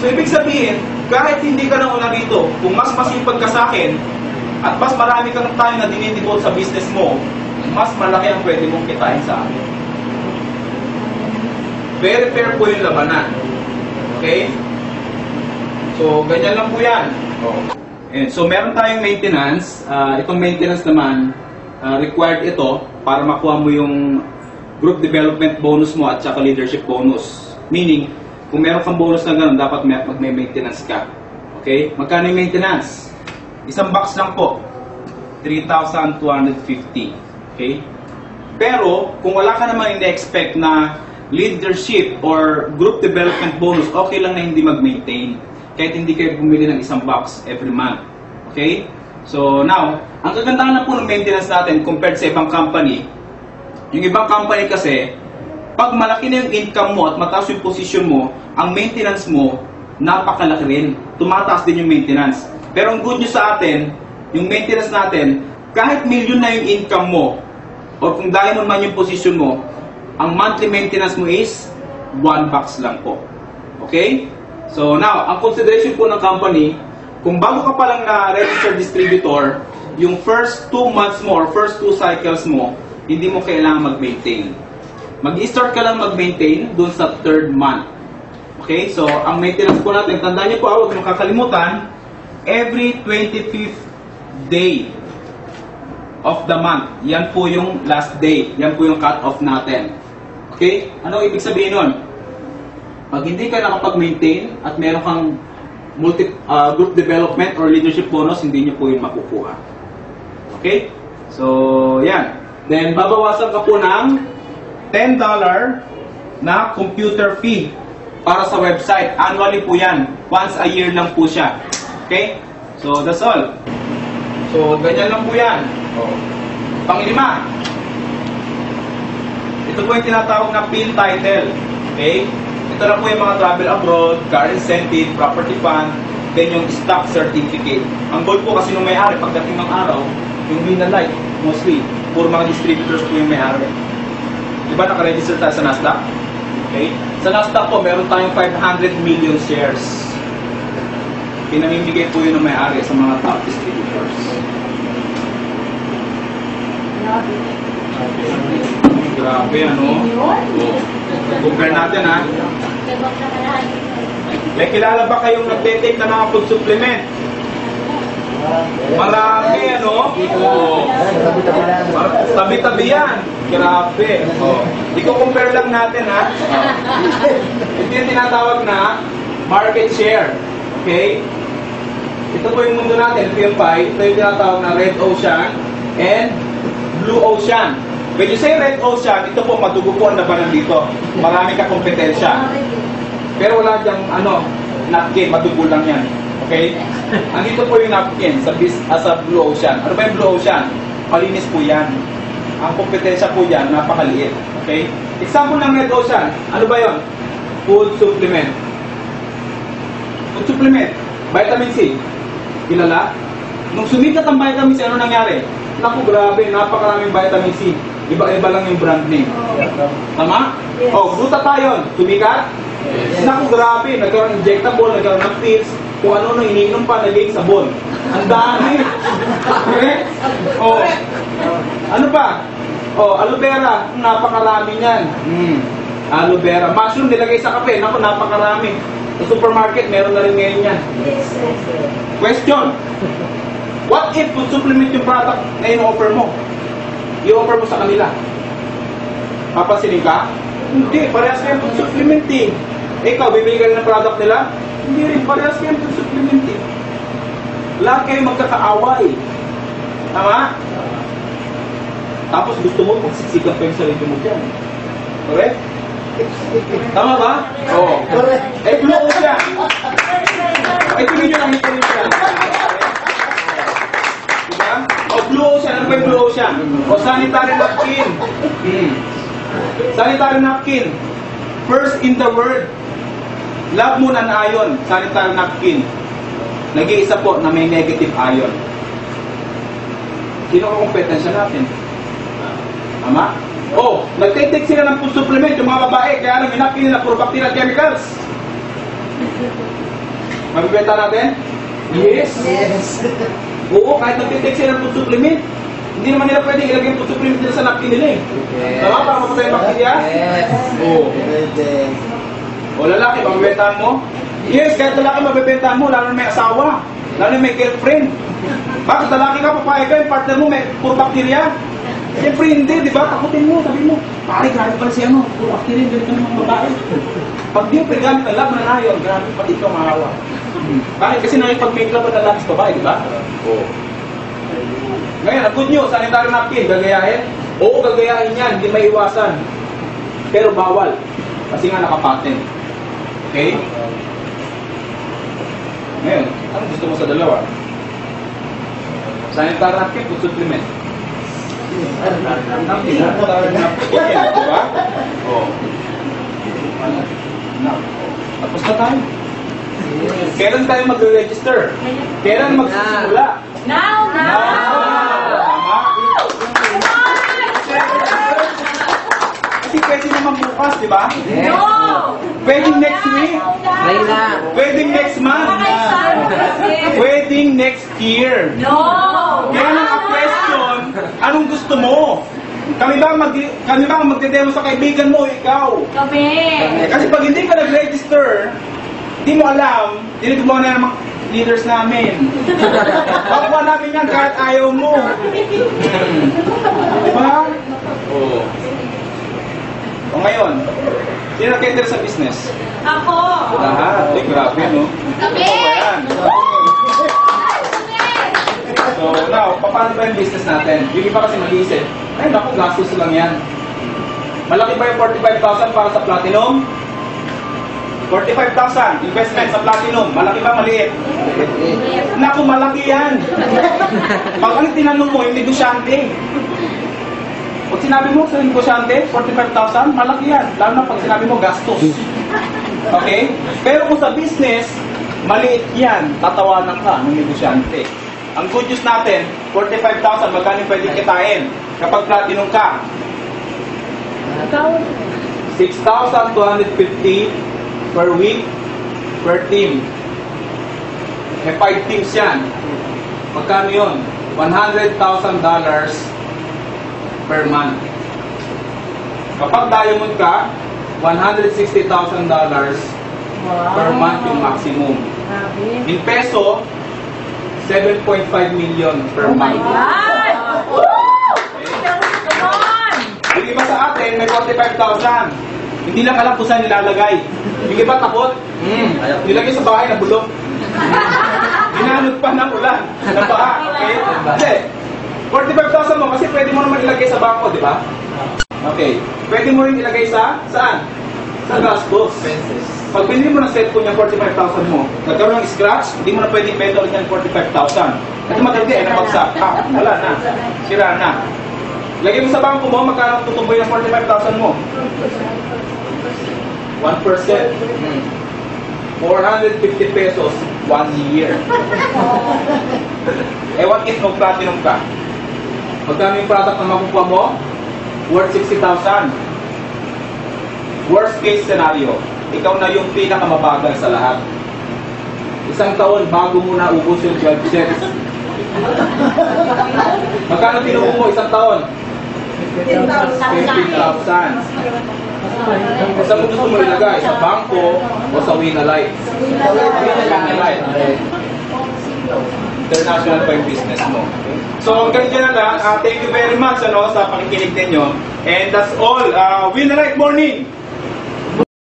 So, ibig sabihin, kahit hindi ka na una rito, kung mas masipag ka sa akin, at mas marami kang time na dinidibot sa business mo, mas malaki ang pwede mong kitain sa akin. Very fair po yung labanan. Okay? So, ganyan lang po yan. And so, meron tayong maintenance. Itong maintenance naman, required ito para makuha mo yung group development bonus mo at saka leadership bonus. Meaning, kung meron kang bonus na gano'n, dapat may maintenance ka. Okay? Magkano yung maintenance? Isang box lang po. 3,250. Okay? Pero, kung wala ka naman in-expect na leadership or group development bonus, okay lang na hindi mag-maintain. Kahit hindi kayo bumili ng isang box every month. Okay? So, now, ang kagandahan na po ng maintenance natin compared sa ibang company, yung ibang company kasi, pag malaki na yung income mo at mataas yung position mo, ang maintenance mo, napakalaki rin. Tumataas din yung maintenance. Pero ang good news sa atin, yung maintenance natin, kahit million na yung income mo, or kung diamond man yung position mo, ang monthly maintenance mo is 1 box lang po. Okay? So now, ang consideration po ng company, kung bago ka pa lang na registered distributor, yung first 2 months mo or first 2 cycles mo, hindi mo kailangan mag-maintain. Mag-start ka lang mag-maintain dun sa 3rd month. Okay? So, ang maintenance po natin, tandaan niyo po, huwag makakalimutan, every 25th day of the month. Yan po yung last day. Yan po yung cut-off natin. Okay? Ano ibig sabihin nun? Pag hindi ka nakapag-maintain at meron kang group development or leadership bonus, hindi nyo po yun makukuha. Okay? So, yan. Then, babawasan ka po ng $10 na computer fee para sa website. Annually po yan. Once a year lang po siya. Okay? So, that's all. So, ganyan lang po yan. Pang-5. Ito po yung tinatawag na PIN title. Okay? Ito na po yung mga travel abroad, car incentive, property fund, then yung stock certificate. Ang goal po kasi nung may-ari, pagdating ng araw, yung win na like, mostly, puro mga distributors po yung may-ari. Diba nakaregister tayo sa Nasdaq? Okay? Sa Nasdaq po, meron tayong 500 million shares. Pinamimigay po yun ng may-ari sa mga top distributors. Grabe, ano? Compare natin, ha? May kilala ba kayong nagtitake na mga food supplement? Marami, ano? Tabi-tabi yan. Grabe. Iko-compare lang natin, ha? Ito yung tinatawag na market share. Okay? Ito po yung mundo natin, ito yung pie. Ito yung tinatawag na red ocean and blue ocean. When you say red ocean, ito po madugo po ang labanan dito. Marami ka kompetensya. Pero wala diyang napkin, madugo lang yan. Okay? Andito po yung napkin sa blue ocean. Ano ba yung blue ocean? Malinis po yan. Ang kompetensya po yan, napakaliit. Okay? Example ng red ocean, ano ba yun? Food supplement. Food supplement. Vitamin C. Kilala? Nung sumikat ang vitamin C, ano nangyari? Naku, grabe, napakaraming vitamin C. Iba-iba lang yung brand name. Tama? Yes. Oh, glutathione. Sumikat? Yes. Naku, grabe. Nagkaroon injectable, nagkaroon ng pills. Kung ano iniinom pa, naging sabon. Ang dami. Okay? Oh. Ano pa? Oh, aloe vera. Napakarami niyan. Aloe vera. Mushroom nilagay sa kape. Naku, napakarami. Sa supermarket, meron na rin ngayon yan. Yes, yes, yes. Question. What if food supplement yung product na in-offer mo? I-offer mo sa kanila. Papansinin ka? Hindi, parehas kayo food supplement eh. Ikaw, bibili ka rin ng product nila? Hindi rin, parehas kayo food supplement eh. Lahat kayo magkakaaway. Tama? Tapos gusto mo, magsiksikan pa yung sarili mo dyan. Correct? Tama ba? Oo. Correct. Eh, blue ocean. Ito nyo nakita nyo siya. Diba? O, blue ocean. Ano ba yung blue ocean? O, sanitary napkin. Sanitary napkin. First in the world. Love moon and ion. Sanitary napkin. Nag-iisa po na may negative ion. Sino ang kompetensya natin? Tama? Oh, nagtitake sila ng food supplement, yung mga babae, kaya lang yung napkin nila puro bacterial chemicals. Mabibenta natin? Yes. Yes. Oo, kahit nagtitake sila ng food supplement. Hindi naman nila pwedeng ilagay yung food supplement nila sa napkin nila eh. Yes. Tama? Para mapatay yung bakterya? Yes. Oo. Pwede. O lalaki, mabibentahan mo? Yes, kahit lalaki mabibentahan mo, lalo na may asawa. Lalo na may girlfriend. Bakit lalaki ka, papayag ka, yung partner mo may puro bakterya? Siyempre hindi, di ba? Takutin mo, sabi mo, pare, grabe pala siya, no? Puro bakterya, galit ka ng mga babae. Pag di yung paggamit ng lab na nayon, grabe, pati ikaw mahawa. Bakit? Kasi nakipag-make love ang lalaki sa babae, di ba? Oo. Ngayon, ang good news, sanitary napkin, gagayahin? Oo, gagayahin yan, hindi may iwasan. Pero bawal. Kasi nga nakapatent. Okay? Ngayon, ano gusto mo sa dalawa? Sanitary napkin, food supplement. Napkin, sanitary napkin. Yan, di ba? Oo. Tapos na tayo. Kailan tayo magre-register? Kailan magsisimula? Now! Tama? Kasi pwede naman bukas, di ba? No! Pwedeng next week. Ngayon na. Pwedeng next month. Pwedeng next year. No! Kaya ang question, anong gusto mo? Kami ba ang magde-demo sa kaibigan mo o ikaw? Kami! Kasi pag hindi ka nag-register, hindi mo alam, dinigmo na ng mga leaders namin. Pakuha namin yan kahit ayaw mo. Di ba? Oo. O ngayon, sino nag-enter sa business? Ako! Lahat. Ay, grabe, no? Kami! Ayan. So, now, paano ba yung business natin? Yung iba kasi mag-iisip, ay, naku, gastos lang yan. Malaki ba yung 45,000 para sa platinum? 45,000 investment sa platinum. Malaki ba, maliit? Naku, malaki yan. Pag ang tinanong mo, yung negosyante. Pag sinabi mo sa negosyante, 45,000, malaki yan. Lalo na pag sinabi mo, gastos. Okay? Pero kung sa business, maliit yan. Tatawanan ka ng negosyante. Ang good news natin, 45,000, magkano pwede kitain kapag platinum ka? 6,250 per week, per team. May 5 teams yan. Magkano yun? $100,000 per month. Kapag diamond ka, $160,000 per month yung maximum. In peso, 7.5 million per Oh my month. God! Woo! Come on! Yung iba sa atin, may 45,000. Hindi lang alam kung saan nilalagay. Yung iba takot. Nilagay sa bahay na bulok. Ginanod pa ng ulan. Na baha. Okay? Kasi, 45,000 mo kasi pwede mo naman ilagay sa bangko, di ba? Okay. Pwede mo rin ilagay sa, saan? Sa gastos. Pag binili mo ng cellphone yung 45,000 mo, nagkaroon ng scratch, hindi mo na pwedeng benta ulit yung 45,000. Ito matindi, nabagsak. Wala na. Sira na. Lagay mo sa bangko mo, magkano tutuboy ng 45,000 mo? 1%. 450 pesos, 1 year. What if mag-platinum ka? Magkano yung product na makukuha mo? Worth 60,000. Worst case scenario, ikaw na yung pinakamabagal sa lahat. Isang taon bago mo na ubos yung 12 cents. Magkano tinubo mo isang taon? 15,000. Saan mo gusto mo ilagay? Sa bangko o sa Winalight? Winalight. International pa yung business mo. So, hanggang dyan na lang. Thank you very much sa pakikinig ninyo. And that's all. Winalight morning!